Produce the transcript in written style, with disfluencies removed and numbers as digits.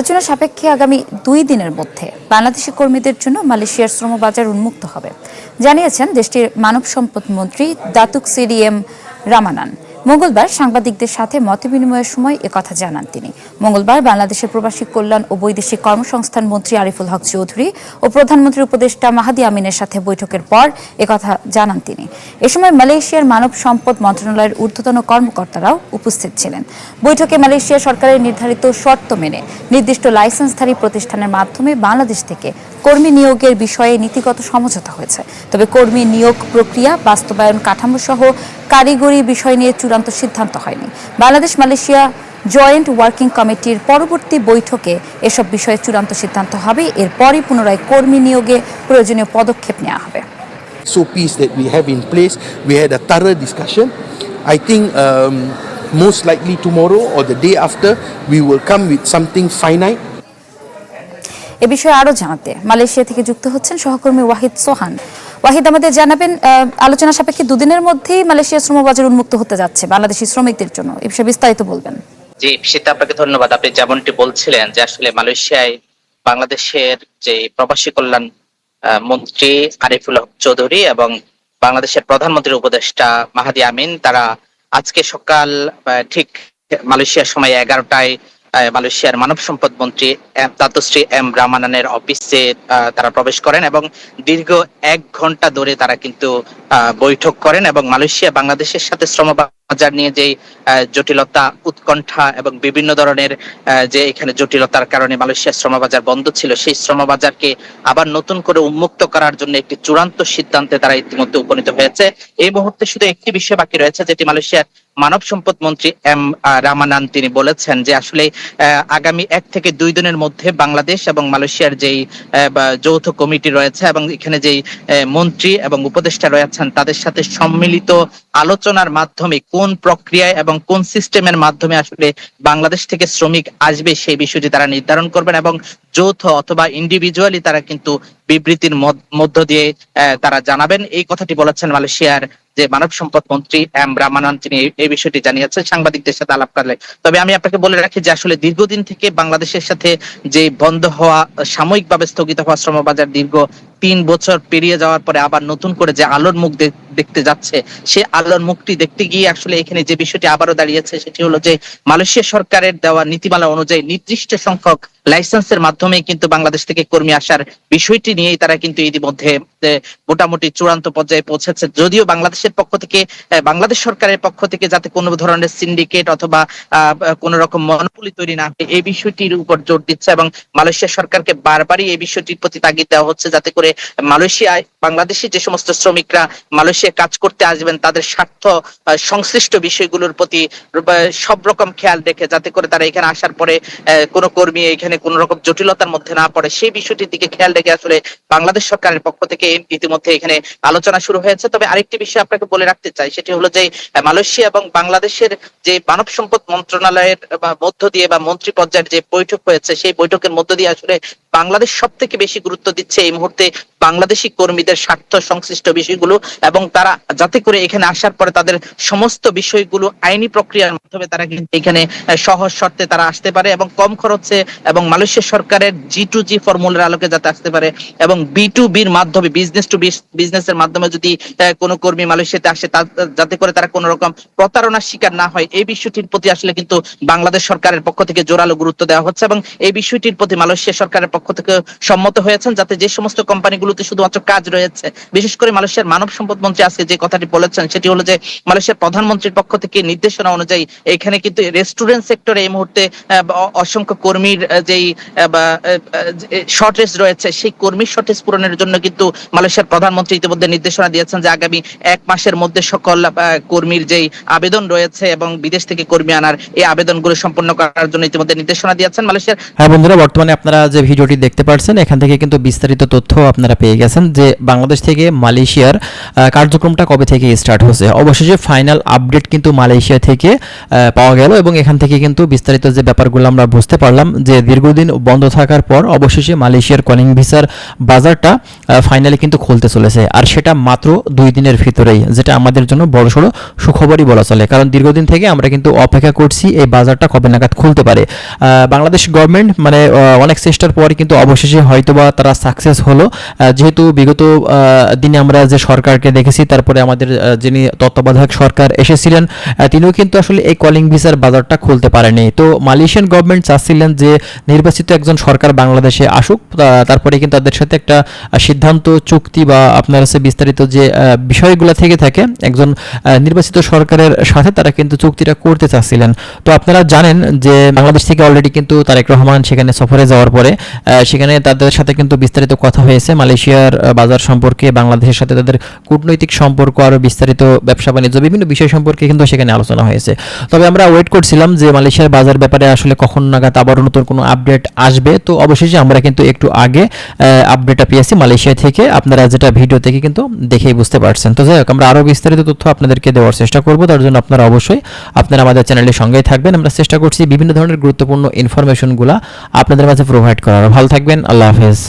আলোচনা সাপেক্ষে আগামী 2 দিনের মধ্যে বাংলাদেশি কর্মীদের জন্য মালয়েশিয়ার শ্রম বাজার উন্মুক্ত হবে জানিয়েছেন দেশটির মানব সম্পদ মন্ত্রী দাতুক সিডি এম রামানান। মঙ্গলবার সাংবাদিকদের সাথে মতবিনিময়ের সময় একথা জানান তিনি। মঙ্গলবার বাংলাদেশের প্রবাসী কল্যাণ ও বৈদেশিক কর্মসংস্থান মন্ত্রী আরিফুল হক চৌধুরী ও প্রধানমন্ত্রীর উপদেষ্টা মাহাদি আমিনের সাথে বৈঠকের পর একথা জানান তিনি। এ সময় মালয়েশিয়ার মানব সম্পদ মন্ত্রণালয়ের ঊর্ধ্বতন কর্মকর্তারাও উপস্থিত ছিলেন। বৈঠকে মালয়েশিয়া সরকারের নির্ধারিত শর্ত মেনে নির্দিষ্ট লাইসেন্সধারী প্রতিষ্ঠানের মাধ্যমে বাংলাদেশ থেকে কর্মী নিয়োগের বিষয়ে নীতিগত সমঝোতা হয়েছে। তবে কর্মী নিয়োগ প্রক্রিয়া, বাস্তবায়ন কাঠামো সহ কারিগরি বিষয় নিয়ে চূড়ান্ত সিদ্ধান্ত হয়নি। বাংলাদেশ মালয়েশিয়া জয়েন্ট ওয়ার্কিং কমিটির পরবর্তী বৈঠকে এসব বিষয়ে চূড়ান্ত সিদ্ধান্ত হবে। এরপরই পুনরায় কর্মী নিয়োগে প্রয়োজনীয় পদক্ষেপ নেওয়া হবে। SOPs that we have in place, we had a thorough discussion. I think most likely tomorrow or the day after, we will come with something finite. এ বিষয়ে আরো জানাতে মালয়েশিয়া থেকে যুক্ত হচ্ছেন সহকর্মী ওয়াহিদ সোহান। ওয়াহিদ, আমাদের জানাবেন, আলোচনা সাপেক্ষে 2 দিনের মধ্যেই মালয়েশিয়ার শ্রমবাজার উন্মুক্ত হতে যাচ্ছে বাংলাদেশি শ্রমিকদের জন্য, এ বিষয়ে বিস্তারিত বলবেন। জি, সেটা আপনাকে ধন্যবাদ। আপনি যেমনটি বলছিলেন যে আসলে মালয়েশিয়ায় বাংলাদেশের যে প্রবাসী কল্যাণ মন্ত্রী আরিফুল হক চৌধুরী এবং বাংলাদেশের প্রধানমন্ত্রীর উপদেষ্টা মাহাদি আমিন তারা আজকে সকাল ঠিক মালয়েশিয়ার সময় 11টায় মালয়েশিয়ার মানব সম্পদ মন্ত্রী দাতুশ্রী এম রামানানের অফিসে তারা প্রবেশ করেন এবং দীর্ঘ 1 ঘন্টা ধরে তারা কিন্তু বৈঠক করেন এবং মালয়েশিয়া বাংলাদেশের সাথে শ্রম বাজার নিয়ে যে জটিলতা, উৎকণ্ঠা এবং বিভিন্ন ধরনের যে এখানে জটিলতার কারণে মালয়েশিয়ার শ্রমবাজার বন্ধ ছিল, সেই শ্রমবাজারকে আবার নতুন করে উন্মুক্ত করার জন্য একটি চূড়ান্ত সিদ্ধান্তে তারা ইতিমধ্যে উপনীত হয়েছে। এই মুহূর্তে শুধু একটি বিষয় বাকি রয়েছে, যেটি মালয়েশিয়ার মানব সম্পদ মন্ত্রী এম রামানান তিনি বলেছেন যে আসলে আগামী 1 থেকে 2 দিনের মধ্যে বাংলাদেশ এবং মালয়েশিয়ার যেই যৌথ কমিটি রয়েছে এবং এখানে যেই মন্ত্রী এবং উপদেষ্টা রয়েছেন তাদের সাথে সম্মিলিত আলোচনার মাধ্যমে কোন প্রক্রিয়ায় এবং কোন সিস্টেমের মাধ্যমে আসলে বাংলাদেশ থেকে শ্রমিক আসবে সেই বিষয়টি তারা নির্ধারণ করবেন এবং যৌথ অথবা ইন্ডিভিজুয়ালি তারা কিন্তু বিবৃতির মধ্য দিয়ে তারা জানাবেন। এই কথাটি বলেছেন মালয়েশিয়ার যে মানব সম্পদ মন্ত্রী এম রামানান, তিনি এই বিষয়টি জানিয়েছেন সাংবাদিকদের সাথে আলাপ করলে। তবে আমি আপনাকে বলে রাখি যে আসলে দীর্ঘদিন থেকে বাংলাদেশের সাথে যে বন্ধ হওয়া, সাময়িকভাবে স্থগিত হওয়া শ্রমবাজার দীর্ঘ 3 বছর পেরিয়ে যাওয়ার পরে আবার নতুন করে যে আলোর মুখ দেখতে যাচ্ছে, সে আলোর মুখটি দেখতে গিয়ে আসলে এখানে যে বিষয়টি আবারও দাঁড়িয়েছে সেটি হলো যে মালয়েশিয়া সরকারের দেওয়া নীতিমালা অনুযায়ী নির্দিষ্ট সংখ্যক লাইসেন্সের মাধ্যমে কিন্তু বাংলাদেশ থেকে কর্মী আসার বিষয়টি নিয়েই তারা কিন্তু ইতিমধ্যে মোটামুটি চূড়ান্ত পর্যায়ে পৌঁছেছে। যদিও বাংলাদেশের পক্ষ থেকে, বাংলাদেশ সরকারের পক্ষ থেকে যাতে কোনো ধরনের সিন্ডিকেট অথবা কোন রকম মনোপলি তৈরি না হয় এই বিষয়টির উপর জোর দিচ্ছে এবং মালয়েশিয়া সরকারকে বারবারই এই বিষয়টির প্রতি তাগিদ দেওয়া হচ্ছে যাতে করে মালয়েশিয়ায় বাংলাদেশি যে সমস্ত শ্রমিকরা মালয়েশিয়ায় কাজ করতে আসবেন তাদের স্বার্থ সংশ্লিষ্ট বিষয়গুলোর প্রতি সব রকম খেয়াল রেখে যাতে করে তারা এখানে আসার পরে কোনো কর্মী এখানে কোন রকম জটিলতার মধ্যে না পড়ে সেই বিষয়টির দিকে খেয়াল রেখে আসলে বাংলাদেশ সরকারের পক্ষ থেকে ইতিমধ্যে এখানে আলোচনা শুরু হয়েছে। তবে আরেকটি বিষয় আপনাকে বলে রাখতে চাই, সেটি হলো যে মালয়েশিয়া এবং বাংলাদেশের যে মানব সম্পদ মন্ত্রণালয়ের মধ্য দিয়ে বা মন্ত্রী পর্যায়ের যে বৈঠক হয়েছে সেই বৈঠকের মধ্য দিয়ে আসলে বাংলাদেশ সব থেকে বেশি গুরুত্ব দিচ্ছে এই মুহূর্তে বাংলাদেশি কর্মীদের স্বার্থ সংশ্লিষ্ট বিষয়গুলো এবং তারা যাতে করে এখানে আসার পরে তাদের সমস্ত বিষয়গুলো আইনি প্রক্রিয়ার মাধ্যমে তারা কিন্তু এখানে সহজ শর্তে তারা আসতে পারে এবং কম খরচে এবং মালয়েশিয়া সরকারের G2G ফর্মুলার আলোকে যাতে আসতে পারে এবং B2Bর মাধ্যমে, বিজনেস টু বিজনেসের মাধ্যমে যদি কোনো কর্মী মালয়েশিয়াতে আসে যাতে করে তারা কোনো রকম প্রতারণার শিকার না হয় এই বিষয়টির প্রতি আসলে কিন্তু বাংলাদেশ সরকারের পক্ষ থেকে জোরালো গুরুত্ব দেওয়া হচ্ছে এবং এই বিষয়টির প্রতি মালয়েশিয়া সরকারের পক্ষ থেকে সম্মত হয়েছেন যাতে যে সমস্ত কোম্পানিগুলোতে শুধুমাত্র কাজ রয়েছে, বিশেষ করে মালয়েশিয়ার মানব সম্পদ মন্ত্রী আজকে যে কথাটি বলেছেন সেটি হলো যে মালয়েশিয়ার প্রধানমন্ত্রীর পক্ষ থেকে নির্দেশনা অনুযায়ী এখানে কিন্তু রেস্টুরেন্ট সেক্টরে এই মুহূর্তে অসংখ্য কর্মীর যেই শর্টেজ রয়েছে সেই কর্মীর শর্টেজ পূরণের জন্য কিন্তু মালয়েশিয়ার প্রধানমন্ত্রী ইতিমধ্যে নির্দেশনা দিয়েছেন যে আগামী 1 মাসের মধ্যে সকল কর্মীর যেই আবেদন রয়েছে এবং বিদেশ থেকে কর্মী আনার এই আবেদনগুলো সম্পন্ন করার জন্য ইতিমধ্যে নির্দেশনা দিয়েছেন মালয়েশিয়ার। হ্যাঁ বন্ধুরা, বর্তমানে আপনারা যে ভিডিওটি দেখতে পাচ্ছেন এখান থেকে কিন্তু বিস্তারিত তথ্য আপনারা পেয়ে গেছেন যে বাংলাদেশ থেকে মালয়েশিয়ার কার্যক্রমটা কবে থেকে স্টার্ট হচ্ছে। অবশেষে ফাইনাল আপডেট কিন্তু মালয়েশিয়া থেকে পাওয়া গেল এবং এখান থেকে কিন্তু বিস্তারিত যে ব্যাপারগুলো আমরা বুঝতে পারলাম যে দীর্ঘদিন বন্ধ থাকার পর অবশেষে মালয়েশিয়ার কলিং ভিসার বাজারটা ফাইনালি কিন্তু খুলতে চলেছে, আর সেটা মাত্র 2 দিনের ভিতরেই, যেটা আমাদের জন্য বড়সড় সুখবরই বলা চলে। কারণ দীর্ঘদিন থেকে আমরা কিন্তু অপেক্ষা করছি এই বাজারটা কবে নাগাদ খুলতে পারে। বাংলাদেশ গভর্নমেন্ট মানে অনেক চেষ্টার পর কিন্তু অবশেষে হয়তোবা তারা সাকসেস হলো, যেহেতু বিগত দিনে আমরা যে সরকারকে দেখেছি, তারপরে আমাদের যিনি তত্ত্বাবধায়ক সরকার এসেছিলেন তিনিও কিন্তু আসলে এই কলিং ভিসার বাজারটা খুলতে পারেনি। তো মালয়েশিয়ান গভর্নমেন্ট চাচ্ছিলেন যে নির্বাচিত একজন সরকার বাংলাদেশে আসুক, তারপরে কিন্তু তাদের সাথে একটা সিদ্ধান্ত চুক্তি বা আপনার কাছে বিস্তারিত যে বিষয়গুলো থেকে থাকে একজন নির্বাচিত সরকারের সাথে তারা কিন্তু চুক্তিটা করতে চাচ্ছিলেন। তো আপনারা জানেন যে বাংলাদেশ থেকে অলরেডি কিন্তু তারেক রহমান সেখানে সফরে যাওয়ার পরে সেখানে তাদের সাথে কিন্তু বিস্তারিত কথা হয়েছে মালয়েশিয়ার বাজার সম্পর্কে, বাংলাদেশের সাথে তাদের কূটনৈতিক সম্পর্ক, আরও বিস্তারিত ব্যবসা বাণিজ্য বিভিন্ন বিষয় সম্পর্কে কিন্তু সেখানে আলোচনা হয়েছে। তবে আমরা ওয়েট করছিলাম যে মালয়েশিয়ার বাজার ব্যাপারে আসলে কখন নাগাদ আবারও নতুন কোনো আপডেট আসবে। তো অবশেষে আমরা কিন্তু একটু আগে আপডেটটা পেয়েছি মালয়েশিয়া থেকে, আপনারা যেটা ভিডিও থেকে কিন্তু দেখেই বুঝতে পারছেন। তো যাই হোক, আমরা আরও বিস্তারিত তথ্য আপনাদেরকে দেওয়ার চেষ্টা করব, তার জন্য আপনারা অবশ্যই আপনারা আমাদের চ্যানেলের সঙ্গেই থাকবেন। আমরা চেষ্টা করছি বিভিন্ন ধরনের গুরুত্বপূর্ণ ইনফরমেশনগুলো আপনাদের মাঝে প্রোভাইড করার। ভালো থাকবেন, আল্লাহ হাফেজ।